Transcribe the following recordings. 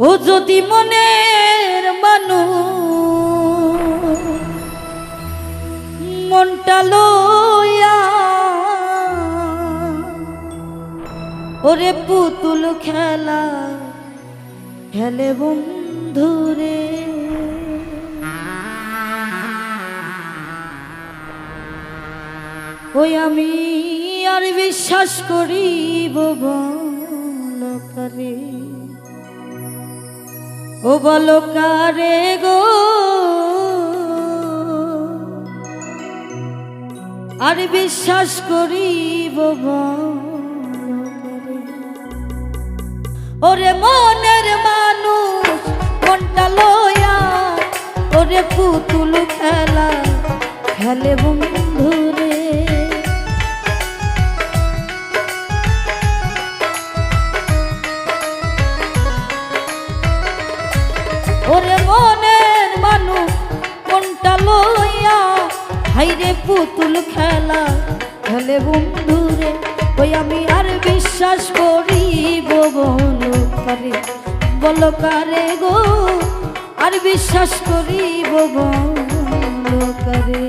ও যদি মনের মানুষ মনটা লইয়া ওরে পুতুল খেলা খেলে বন্ধুরে, ওই আমি আর বিশ্বাস করিব বলকারে, ও বলকারে গো, আর বিশ্বাস করিব বলকারে। ওরে মনের মানুষ মনটা লইয়া ওরে পুতুল খেলা খেলে বন্ধুরে, ওরে মনের মানুষ মনটা লইয়া হাইরে পুতুল খেলা খেলে বন্ধুরে, ওই আমি আর বিশ্বাস করিব বলকারে, বলকারে গো, আর বিশ্বাস করিব বলকারে।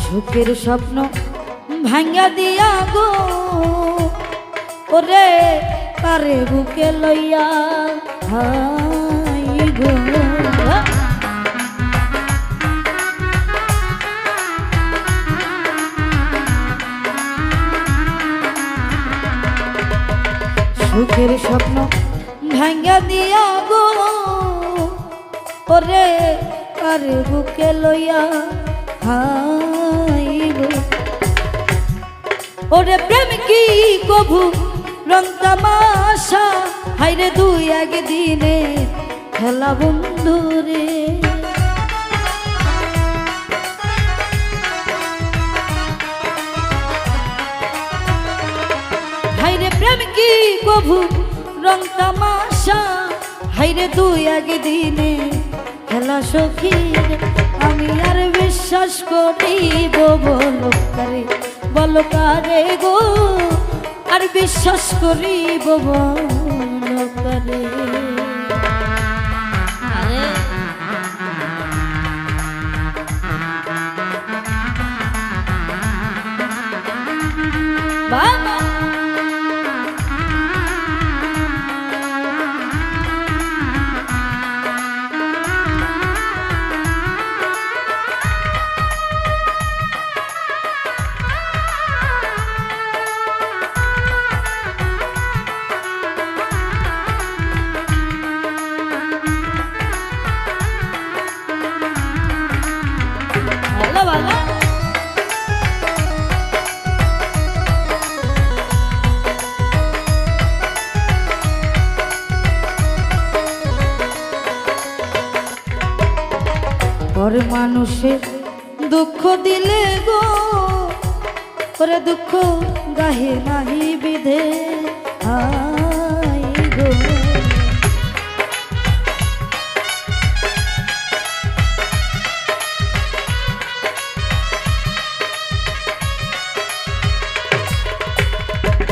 সুখের স্বপ্ন ভাঙ্গা দিয়া গো, ওরে কারে বুকে লইয়া হাই গো, সুখের স্বপ্ন ভাঙ্গা দিয়া গো, ওরে কারে বুকে লইয়া হাই গো, ওরে প্রেম কি কভু রং তামাশা, হাইরে দুই একদিনে খেলা বন্ধুরে, হাইরে প্রেম কি কভু রং তামাশা, হাইরে দুই একদিনে খেলা সখীর, আমি আর বিশ্বাস করিব বলকারে, বলকারে গো, আর বিশ্বাস করিব বলকারে। বাবা পর মানুষের দুঃখ দিলে গো, ওরে দুঃখ গাহে নাহি বিধে আই গো,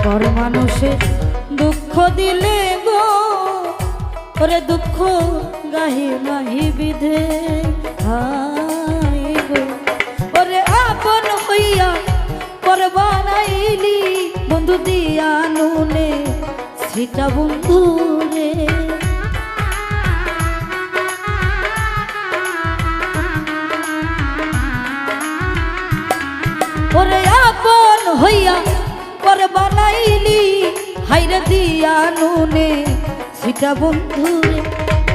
পর মানুষের দুঃখ দিলে গো, ওরে দুঃখ গাহে নাহি বিধে হাই গো, ওরে আপন হইয়া পর বানাইলি বন্ধু দিয়া নুনে সেটা বন্ধু রে, ওরে আপন হইয়া পর বানাইলি হাইরে দিয়া নুনে সেটা বন্ধু রে,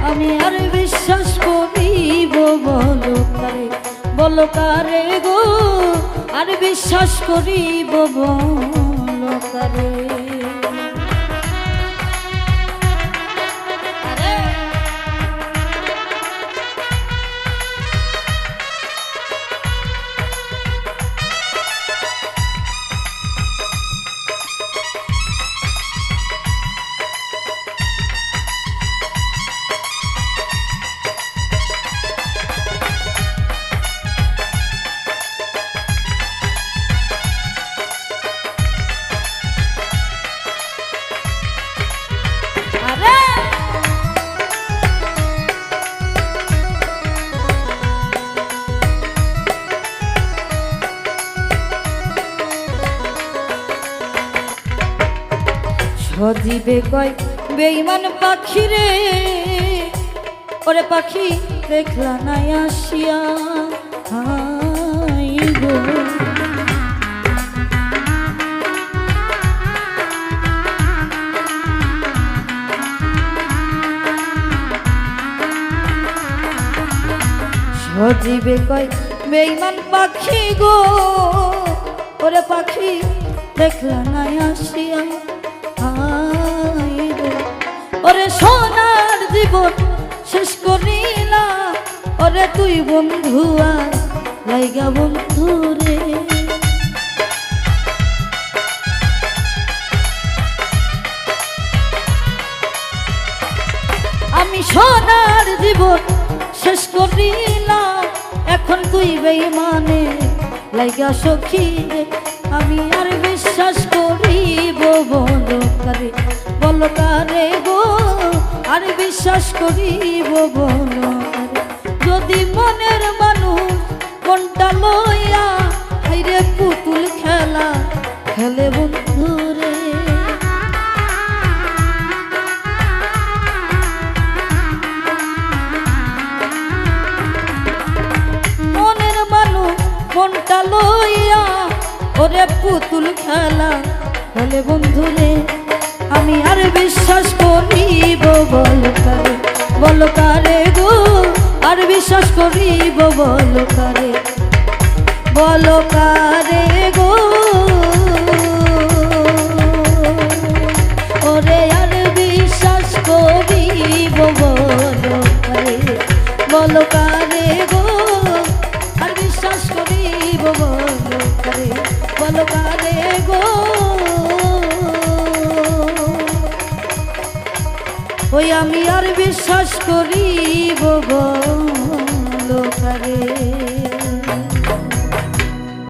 আমি আর বিশ্বাস করিব বলকারে, বলো কারে গো আর বিশ্বাস করিব বলো কারে। সজীবে কয় বেঈমান পাখি রে, ওরে পাখি দেখলা নাই আসিয়া হাই গো। সজীবে কয় বেঈমান পাখি গো, ওরে পাখি দেখলা নাই আসিয়া ওরে সোনার জীবন শেষ করিলা, ওরে তুই বন্ধু আর লাইগা বন্ধু রে। আমি সোনার জীবন শেষ করিলাম, এখন তুই বেঈমানে লাইগা সখী রে। আমি আর বিশ্বাস করিব বলো কারে, বলো কারে গো আর বিশ্বাস করিব বলো কারে। যদি মনের মানুষ মনটা লইয়া হাইরে পুতুল খেলা খেলে বন্ধু রে। মনের মানুষ মনটা লইয়া ওরে পুতুল খেলা খেলে বন্ধু রে। আমি আর বিশ্বাস করিব বলো কারে, বলো কারে গো আর বিশ্বাস করিব বলো কারে, বলো কারে গো ওরে আর বিশ্বাস করিব বলো কারে, বলো কারে গো আর বিশ্বাস করিব বলো কারে, বলো কারে গো ওই আমি আর বিশ্বাস করিব।